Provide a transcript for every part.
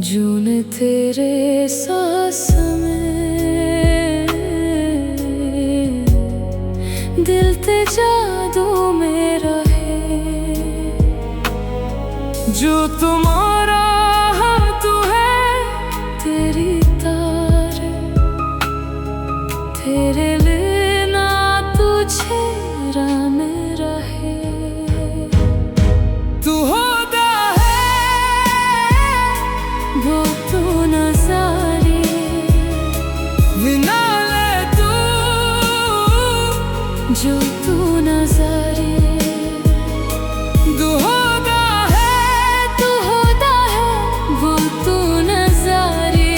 जून तेरे सांस में, दिल ते जादू मेरा है। जो तुम्हारा तू है, तेरी तार तेरे लेना तुझे मेरा है। तू होता वो तू नजारे बिना ले तू, जो तू नजारे। तू होता है वो तू नजारे।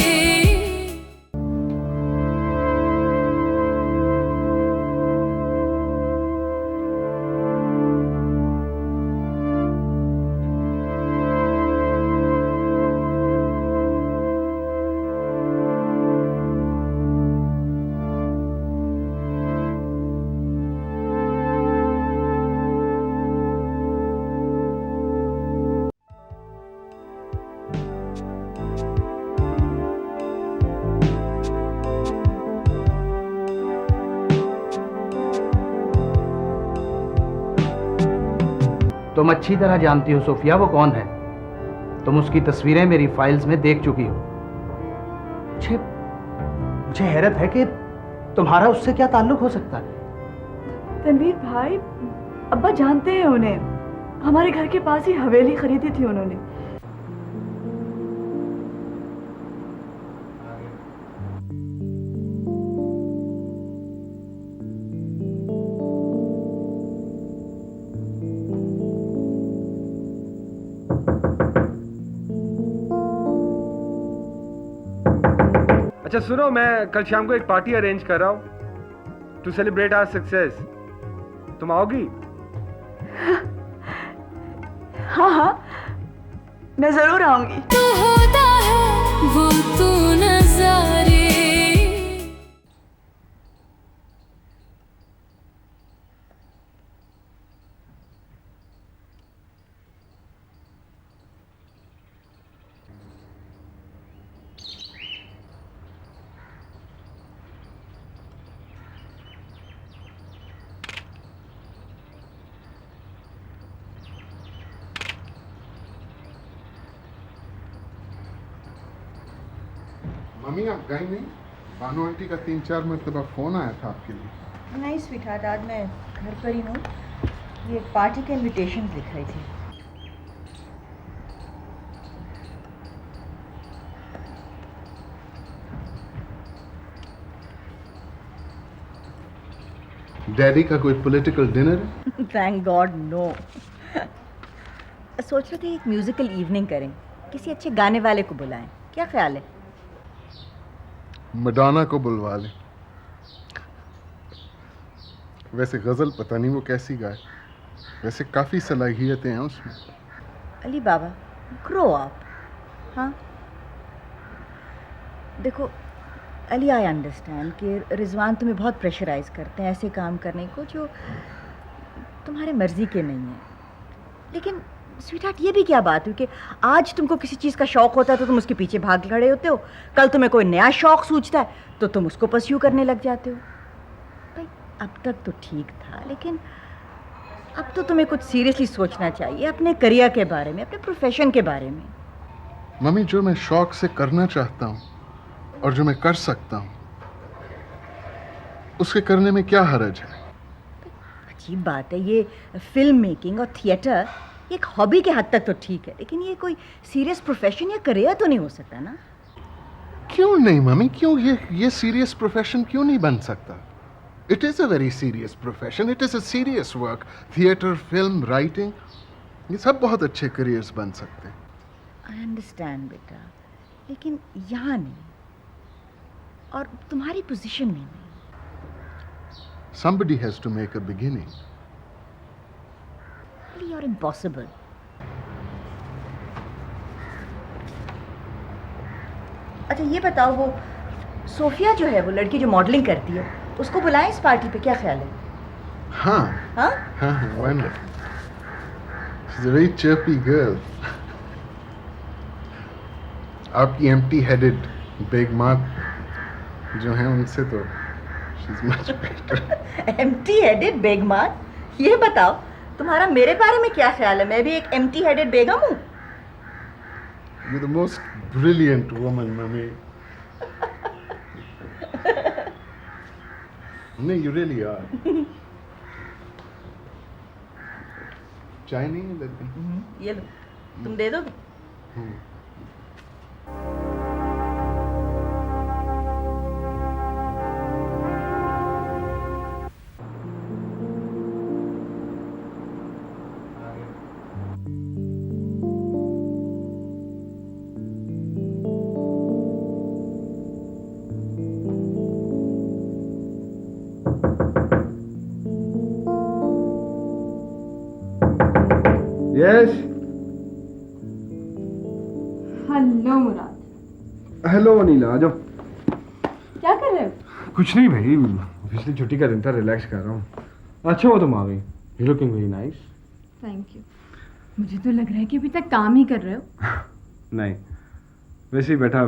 तुम अच्छी तरह जानती हो सोफिया वो कौन है। तुम उसकी तस्वीरें मेरी फाइल्स में देख चुकी हो। मुझे हैरत है कि तुम्हारा उससे क्या ताल्लुक हो सकता है। तनवीर भाई, अब्बा जानते हैं उन्हें। हमारे घर के पास ही हवेली खरीदी थी उन्होंने। अच्छा सुनो, मैं कल शाम को एक पार्टी अरेंज कर रहा हूँ टू सेलिब्रेट आवर सक्सेस। तुम आओगी? हाँ हाँ, मैं जरूर आऊंगी। तू होता है वो तू नजारे। मम्मी आप गई नहीं? बानो आंटी का 3-4 मरतबा फ़ोन आया था आपके लिए। नहीं स्वीटहार्ट, आज मैं घर पर ही हूँ। ये पार्टी के इनविटेशन लिख रही थी। डैडी का कोई पॉलिटिकल डिनर है? Thank god no. सोच रहे थे एक म्यूजिकल इवनिंग करें, किसी अच्छे गाने वाले को बुलाएं। क्या ख्याल है? मडोना को बुलवा लें। वैसे गज़ल पता नहीं वो कैसी गाए, वैसे काफ़ी सलाहियतें हैं उसमें। अली बाबा, ग्रो अप। हाँ देखो अली, आई अंडरस्टैंड कि रिजवान तुम्हें बहुत प्रेशराइज करते हैं ऐसे काम करने को जो तुम्हारे मर्जी के नहीं है। लेकिन स्वीटहार्ट, ये भी क्या बात हुई कि आज तुमको किसी चीज़ का शौक़ होता है तो तुम उसके पीछे भाग खड़े होते हो, कल तुम्हें कोई नया शौक़ सूझता है तो तुम उसको परस्यू करने लग जाते हो। भाई अब तक तो ठीक था, लेकिन अब तो तुम्हें कुछ सीरियसली सोचना चाहिए अपने करियर के बारे में, अपने प्रोफेशन के बारे में। मम्मी, जो मैं शौक़ से करना चाहता हूँ और जो मैं कर सकता हूँ उसके करने में क्या हर्ज है? अजीब बात है, ये फिल्म मेकिंग और थिएटर एक हॉबी के हद तक तो ठीक है, लेकिन ये कोई सीरियस प्रोफेशन या करियर तो नहीं हो सकता ना। क्यों नहीं मम्मी, क्यों ये सीरियस प्रोफेशन क्यों नहीं बन सकता? It is a very serious profession, it is a serious work. Theatre, film, writing, ये सब बहुत अच्छे करियर्स बन सकते हैं। आई अंडरस्टैंड बेटा, लेकिन यहाँ नहीं, और तुम्हारी पोजीशन में नहीं। Somebody has to make a beginning. You're impossible. अच्छा ये बताओ, वो सोफिया जो है, वो लड़की जो मॉडलिंग करती है, उसको बुलाएं इस पार्टी पे, क्या ख्याल है? हाँ हाँ हाँ, why not? She's a very chirpy girl. आपकी एम्प्टी हेडेड बेग माँ जो हैं उनसे तो she is much better. Empty headed बेगमान? ये बताओ तुम्हारा मेरे बारे में क्या ख्याल है? मैं भी एक एम्प्टी हेडेड बेगम हूँ? You the most brilliant woman mummy. नहीं, यू रियली आर। चाय नहीं है लड़की? ये लो, तुम दे दो। यस। हेलो मुराद। हेलो अनिला, आ जाओ। क्या कर रहे हो? कुछ नहीं भाई, पिछली छुट्टी का दिन था, रिलैक्स कर रहा हूँ। अच्छा हो तुम आ गई। You looking very nice. Thank you. मुझे तो लग रहा है कि अभी तक काम ही कर रहे हो। नहीं, वैसे ही बैठा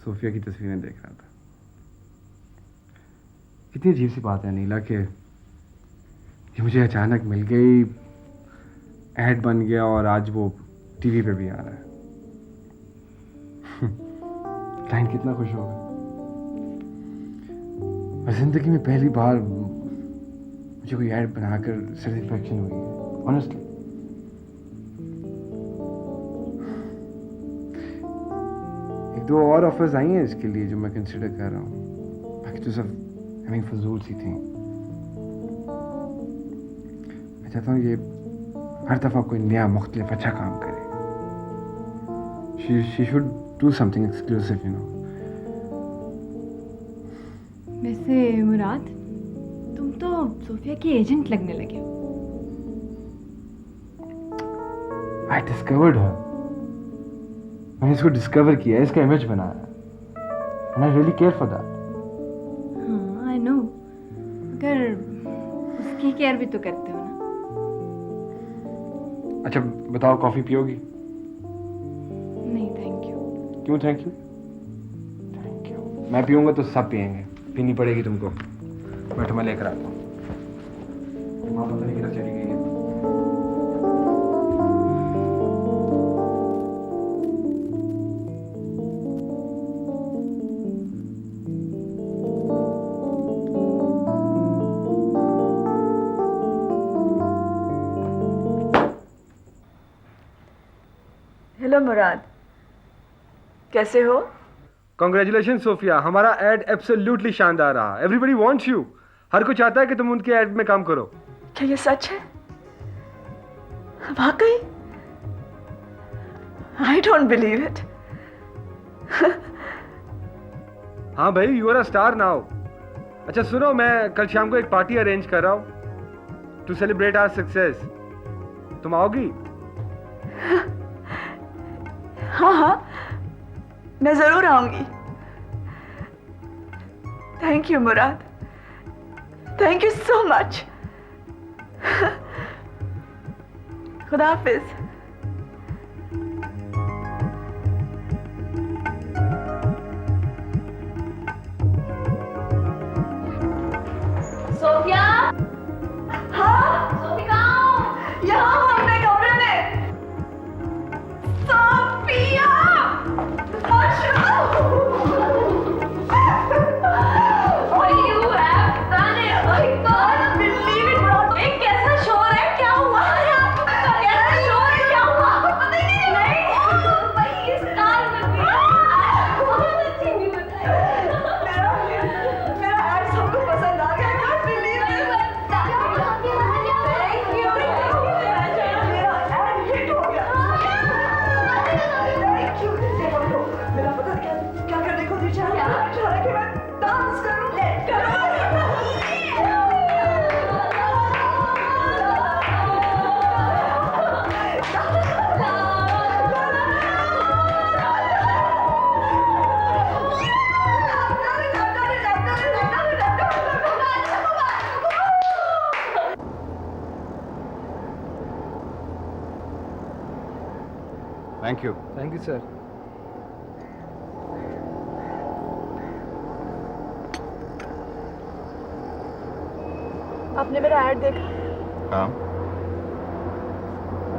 सोफिया की तस्वीरें देख रहा था। कितनी अजीब सी बात है अनिला कि ये मुझे अचानक मिल गई, ऐड बन गया और आज वो टीवी पे भी आ रहा है। क्लाइंट कितना खुश होगा। और जिंदगी में पहली बार मुझे कोई ऐड बनाकर सेटिस्फैक्शन हुई है, ऑनेस्टली। एक दो और ऑफर्स आई हैं इसके लिए जो मैं कंसिडर कर रहा हूँ, बाकी तो सब हमें फजूल सी थी। मैं चाहता हूँ ये हर दफ़ा कोई नया मुख्तलिफ अच्छा काम करे। She should do something exclusive, you know. वैसे मुराद, तुम तो सोफिया की एजेंट लगने लगे हो। I discovered her. मैंने इसको डिस्कवर किया, इसका इमेज बनाया, and I really care for that. हाँ, आई नो। मगर उसकी केयर भी तो करते हो ना। अच्छा बताओ, कॉफ़ी पियोगी? नहीं थैंक यू। क्यों थैंक यू? Thank you. मैं पीऊँगा तो सब पियेंगे, पीनी पड़ेगी तुमको। बैठो, मैं लेकर आता हूँ। माँ पता नहीं किधर चली गई है। हेलो मुराद, कैसे हो? कॉन्ग्रेचुलेशन सोफिया, हमारा एड एब्सोल्युटली शानदार रहा। Everybody wants you. हर कोई चाहता है कि तुम उनके एड में काम करो। क्या ये सच है? वाकई? I don't believe it. हाँ भाई, you are a star now. अच्छा सुनो, मैं कल शाम को एक पार्टी अरेंज कर रहा हूँ टू सेलिब्रेट आवर सक्सेस। तुम आओगी? हाँ हाँ, मैं जरूर आऊंगी। Thank you Murad, thank you so much. खुदा हाफिज। सोफिया, हाँ, सोफी कहाँ हो? यहाँ हूँ अपने कमरे में। Sophia! What you have done it? Oh my God! Believe it, bro. एक कैसा शोर है? क्या हुआ है आपको? कैसा शोर है? क्या हुआ? पता ही नहीं। भाई इस कार में भी बहुत अच्छी न्यूज़ है। मेरा ऐड सबको पसंद आ गया। I can't believe it. Thank you. मेरा ऐड हिट हो गया। Thank you. देखो, मेरा पता क्या करने को जी चाह रहा है कि मैं डांस करूं। Thank you. Thank you sir. आपने मेरा ऐड देखा? हाँ,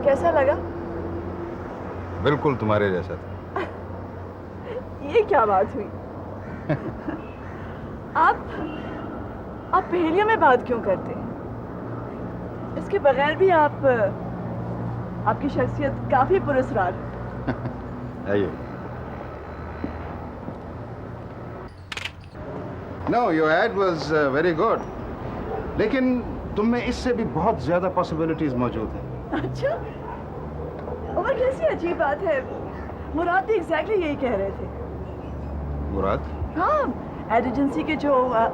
कैसा लगा? बिल्कुल तुम्हारे जैसा था। ये क्या बात हुई? आप पहेलियों में बात क्यों करते हैं? इसके बगैर भी आपकी शख्सियत काफी पुरस्कार है। आइए। No, your ad was very good. लेकिन तुम में इससे भी बहुत ज्यादा पॉसिबिलिटीज मौजूद हैं। अच्छा, और कैसी अजीब बात है। मुराद भी एग्जैक्टली यही कह रहे थे। मुराद? हाँ, एड एजेंसी के जो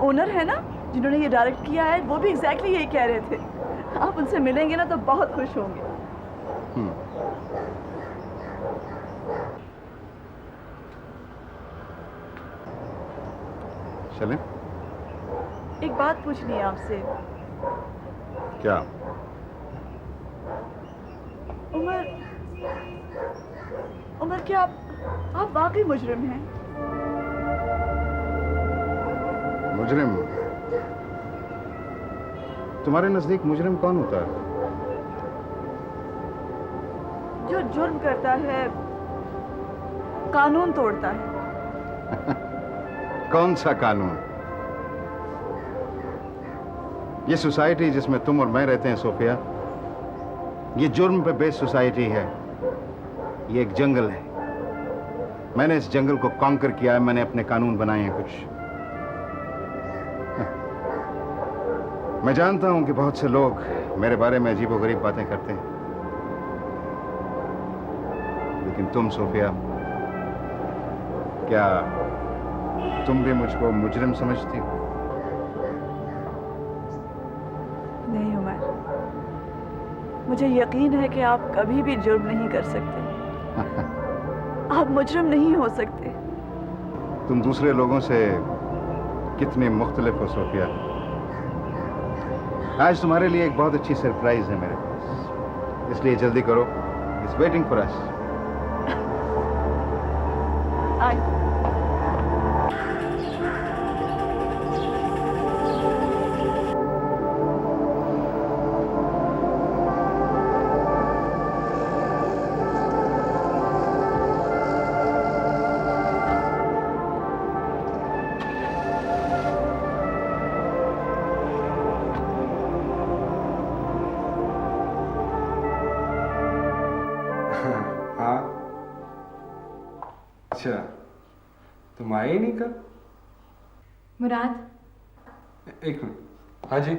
ओनर है ना, जिन्होंने ये डायरेक्ट किया है, वो भी एग्जैक्टली यही कह रहे थे। आप उनसे मिलेंगे ना तो बहुत खुश होंगे। चलें? एक बात पूछनी है आपसे। क्या? उमर, क्या आप वाकई मुजरिम हैं? मुजरिम? तुम्हारे नजदीक मुजरिम कौन होता है? जो जुर्म करता है, कानून तोड़ता है। कौन सा कानून? ये सोसाइटी जिसमें तुम और मैं रहते हैं सोफिया, ये जुर्म पे बेस्ड सोसाइटी है। ये एक जंगल है। मैंने इस जंगल को कॉन्कर किया है, मैंने अपने कानून बनाए हैं कुछ। मैं जानता हूं कि बहुत से लोग मेरे बारे में अजीबोगरीब बातें करते हैं, लेकिन तुम सोफिया, क्या तुम भी मुझको मुजरिम समझती हो? नहीं उमर, मुझे यकीन है कि आप कभी भी जुर्म नहीं कर सकते। आप मुजरिम नहीं हो सकते। तुम दूसरे लोगों से कितने मुख्तलिफ हो सोफिया। आज तुम्हारे लिए एक बहुत अच्छी सरप्राइज है मेरे पास, इसलिए जल्दी करो। It's waiting for us. हाँ, अच्छा, तुम आए ही नहीं कल? मुराद, एक मिनट। हाँ जी।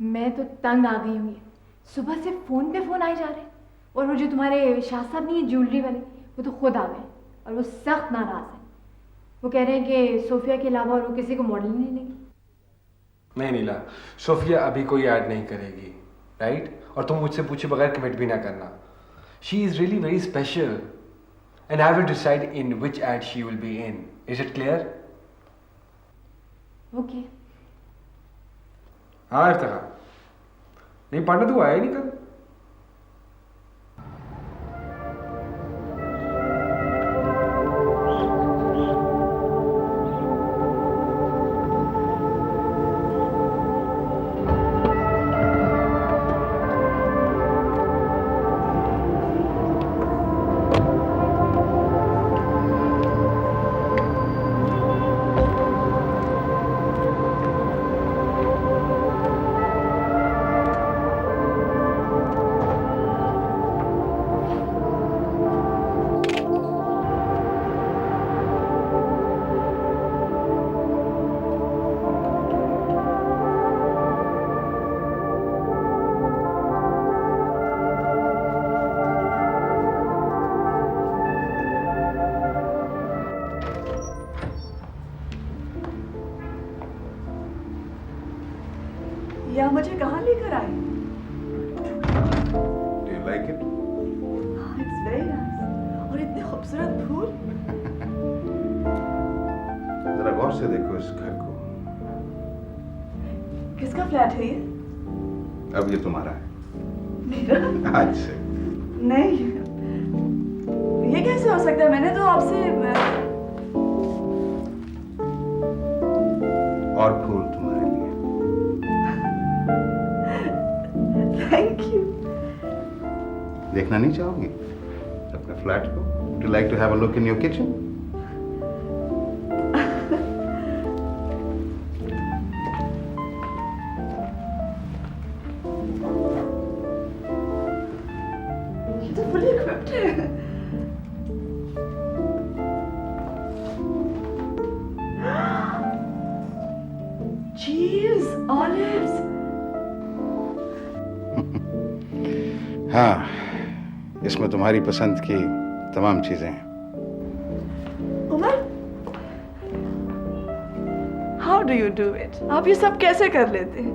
मैं तो तंग आ गई हूँ। सुबह से फोन पे फोन आए जा रहे हैं, और वो जो तुम्हारे शाह साहब नहीं है ज्वेलरी वाले, वो तो खुद आ गए और वो सख्त नाराज हैं। वो कह रहे हैं कि सोफिया के अलावा और वो किसी को मॉडल नहीं लेंगे। नहीं नीला, सोफिया अभी कोई ऐड नहीं करेगी, राइट? और तुम मुझसे पूछे बगैर कमिट भी ना करना। She is really very special and I will decide in which ad she will be in. Is it clear? Okay. हाँ इफ्तिखार, नहीं पढ़ना तो आया ही नहीं कल। या मुझे कहाँ लेकर आए? Do you like it? It's very nice. और इतने खूबसूरत फूल। जरा गौर से देखो इस घर को। किसका फ्लैट है ये? अब ये तुम्हारा है मेरा? आज से। नहीं, ये कैसे हो सकता है? मैंने तो आपसे और फूल तुम्हारे लिए। Thank you. देखना नहीं चाहोगी अपने फ्लैट को? Would you like to have a look in your kitchen? ये तो fully equipped है। Cheese, olives. हाँ, इसमें तुम्हारी पसंद की तमाम चीजें हैं। Umar, how do you do it? आप ये सब कैसे कर लेते हैं?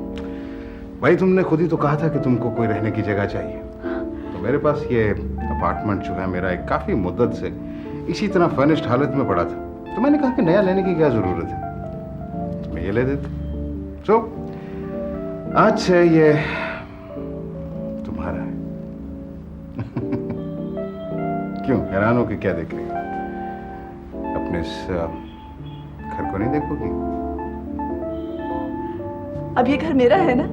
भाई तुमने खुद ही तो कहा था कि तुमको कोई रहने की जगह चाहिए, तो मेरे पास ये अपार्टमेंट जो है मेरा एक काफी मुद्दत से इसी तरह फर्निश्ड हालत में पड़ा था, तो मैंने कहा कि नया लेने की क्या जरूरत है, तो मैं ये ले देता। सो आज से ये तुम्हारा है। क्यों हैरान हो कि क्या देख रही हो? अपने इस घर को नहीं देखोगी? अब ये घर मेरा है ना,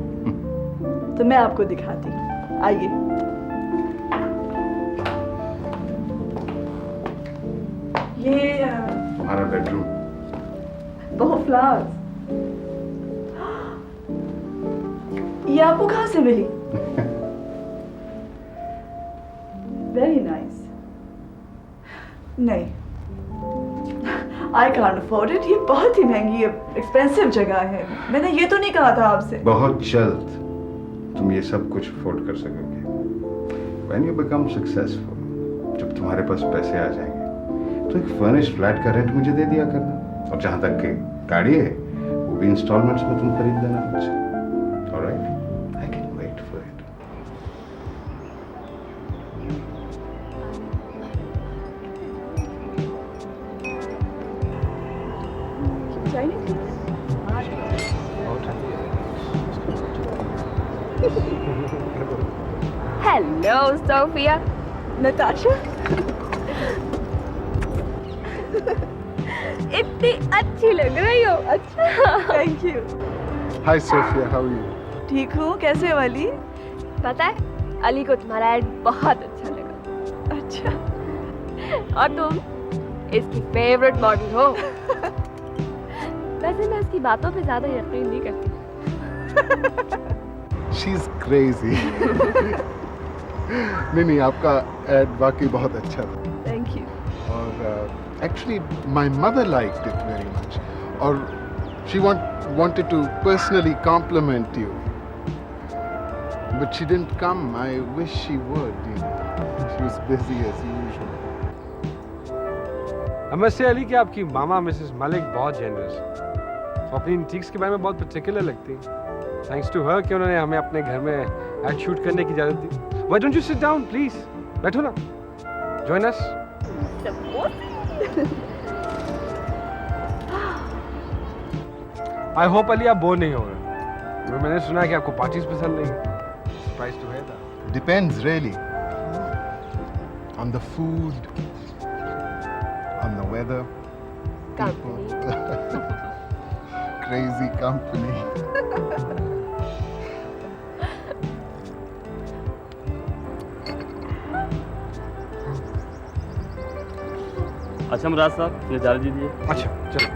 तो मैं आपको दिखाती हूँ। आइए। ये तुम्हारा बेडरूम। बहुत फ्लावर्स। ये आपको कहाँ से मिली? Very nice. नहीं, आई कांट अफोर्ड इट। ये बहुत ही महंगी एक्सपेंसिव जगह है। मैंने ये तो नहीं कहा था आपसे। बहुत जल्द तुम ये सब कुछ अफोर्ड कर सकोगे। When you become successful, जब तुम्हारे पास पैसे आ जाएंगे तो एक फर्निश्ड फ्लैट का रेंट मुझे दे दिया करना, और जहाँ तक कि गाड़ी है वो भी इंस्टॉलमेंट्स में तुम खरीद देना मुझसे। Alright, I can wait for it. Hello Sophia. Natasha, इतनी अच्छी लग रही हो। अच्छा, thank you. Hi Sophia, how are you? ठीक हूँ। कैसे हो अली? पता है अली को तुम्हारा ऐड बहुत अच्छा लगा। अच्छा। और तुम इसकी फेवरेट मॉडल हो। वैसे मैं इसकी बातों पे ज्यादा यकीन नहीं करती। She's crazy. नहीं, आपका एड वाकई बहुत अच्छा था। Thank you. और actually my mother liked it very much, और she wanted to personally compliment you, but she didn't come. I wish she would, you know. She was busy as usual. नमस्ते अली, कि आपकी मामा Mrs Malik बहुत generous है, वो अपनी इंटीक्स के बारे में बहुत पर्टिकुलर लगती है। थैंक्स टू हर कि उन्होंने हमें अपने घर में एड शूट करने की इजाज़त दी। Why don't you sit down, please? बैठो ना, join us. I hope Ali आप बोर नहीं हो रहे। मैंने सुना है कि आपको पार्टीज पसंद नहीं है। Surprised to hear that. Depends really on the food, on the weather, people, crazy company. अच्छा मुराद साहब, ये डाल दीजिए। अच्छा चलो,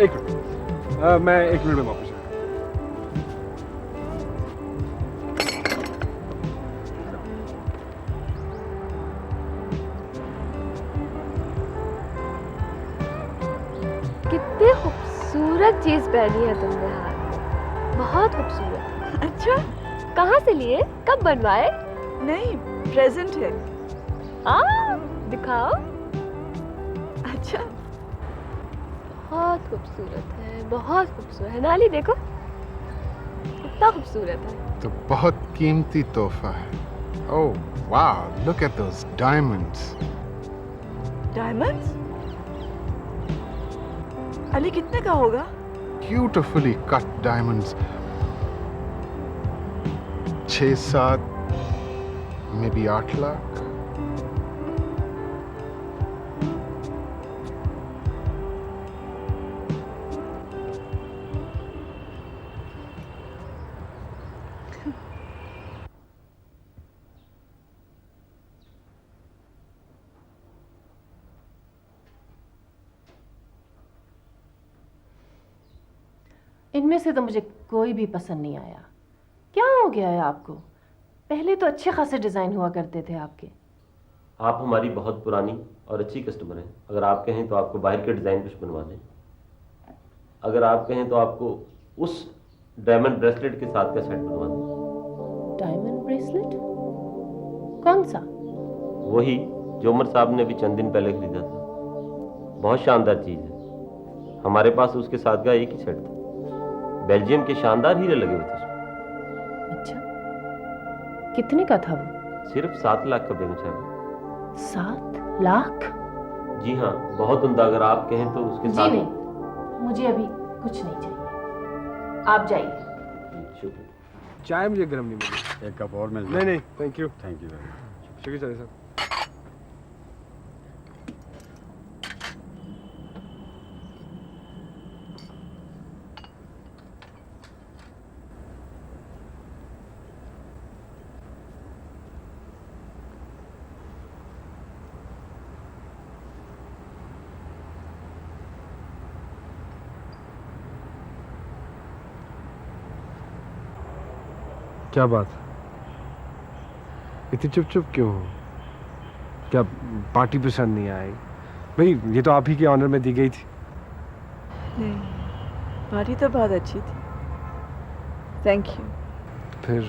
एक मिनट, मैं 1 मिनट में वापस आऊँ। कितनी खूबसूरत चीज पहनी है तुमने हाथ में, बहुत खूबसूरत। अच्छा। कहाँ से लिए, कब बनवाए? नहीं, प्रेजेंट है। दिखाओ। अच्छा। बहुत खूबसूरत है, बहुत खूबसूरत है। नाली देखो कितना खूबसूरत है। तो बहुत कीमती तोहफा है। Oh wow, look at those diamonds. Diamonds? Ali कितने का होगा? Beautifully cut diamonds. 6-7, maybe 8 lakh. इनमें से तो मुझे कोई भी पसंद नहीं आया। क्या हो गया है आपको? पहले तो अच्छे खासे डिज़ाइन हुआ करते थे आपके। आप हमारी बहुत पुरानी और अच्छी कस्टमर हैं। अगर आप कहें तो आपको बाहर के डिज़ाइन कुछ बनवा दें। अगर आप कहें तो आपको उस डायमंड ब्रेसलेट के साथ का सेट बनवा दें। Diamond bracelet? कौन सा? वही जो उमर साहब ने अभी चंद दिन पहले खरीदा था। बहुत शानदार चीज़ है। हमारे पास उसके साथ का एक ही सेट था। बेल्जियम के शानदार हीरे लगे हुए थे उसमें। अच्छा, कितने का था वो? सिर्फ 7 लाख का बेगम साहब। 7 लाख? जी हाँ, बहुत उम्दा। अगर आप कहें तो उसके जी साथ। नहीं, मुझे अभी कुछ नहीं चाहिए, आप जाइए। शुक्रिया। चाय मुझे गर्म नहीं मिली। एक कप और मिल नहीं नहीं, thank you. Thank you very much. शुक्रिया साहब। क्या बात? इतनी चुप चुप क्यों हो? क्या पार्टी पसंद नहीं आई? भाई ये तो आप ही के ऑनर में दी गई थी। नहीं, पार्टी तो बहुत अच्छी थी, थैंक यू। फिर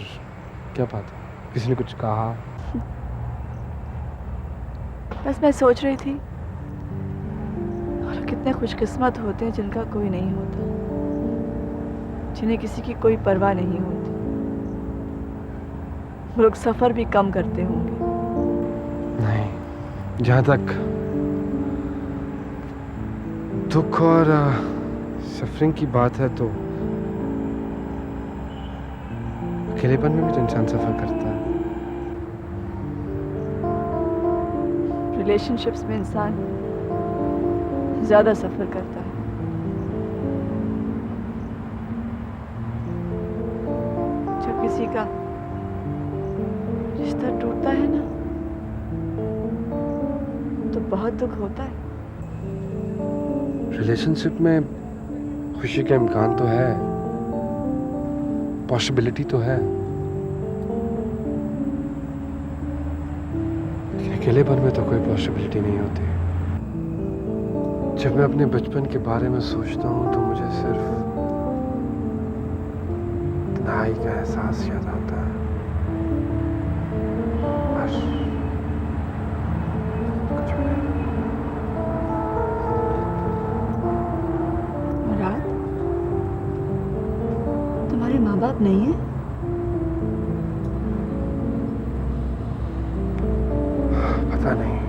क्या बात? किसी ने कुछ कहा? बस मैं सोच रही थी और कितने खुशकिस्मत होते हैं जिनका कोई नहीं होता, जिन्हें किसी की कोई परवाह नहीं होती। वो लोग सफ़र भी कम करते होंगे। नहीं, जहाँ तक दुख और सफरिंग की बात है तो अकेलेपन में भी तो इंसान सफर करता है। रिलेशनशिप्स में इंसान ज़्यादा सफ़र करता है। जब किसी का रिश्ता टूटता है ना तो बहुत दुख होता है। रिलेशनशिप में खुशी का इम्कान तो है, पॉसिबिलिटी तो है, अकेलेपन में तो कोई पॉसिबिलिटी नहीं होती। जब मैं अपने बचपन के बारे में सोचता हूँ तो मुझे सिर्फ तन्हाई का एहसास याद आता है। बस कुछ भी नहीं। मुराद, तुम्हारे माँ बाप नहीं है? पता नहीं।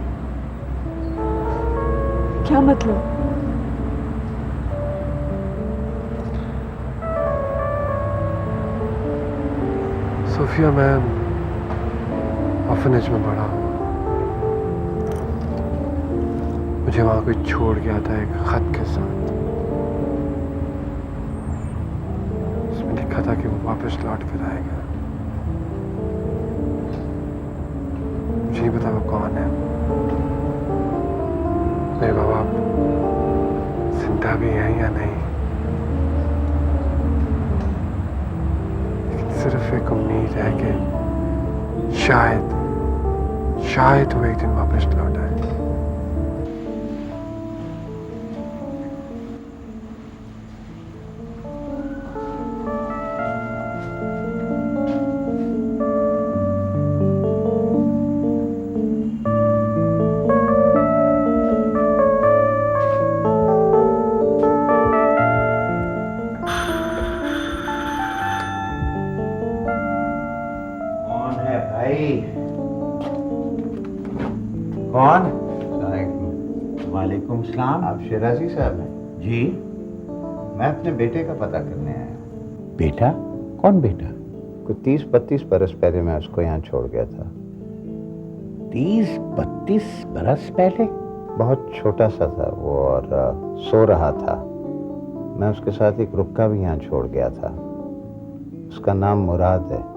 क्या मतलब? सोफिया, मैं ऑर्फनेज में पढ़ा हूँ। मुझे वहाँ कोई छोड़ गया था एक खत के साथ। उसमें लिखा था कि वो वापस लौट कर आएगा। मुझे नहीं पता वो कौन है। मेरे माँ बाप जिंदा भी हैं या नहीं, लेकिन सिर्फ एक उम्मीद है कि शायद वो एक दिन वापस लौट आए। कौन? वालेकुम सलाम। आप शिराजी साहब हैं? जी। मैं अपने बेटे का पता करने आया। बेटा? कौन बेटा? कुछ 30-32 बरस पहले मैं उसको यहाँ छोड़ गया था। 30-32 बरस पहले? बहुत छोटा सा था वो और सो रहा था। मैं उसके साथ एक रुक्का भी यहाँ छोड़ गया था। उसका नाम मुराद है।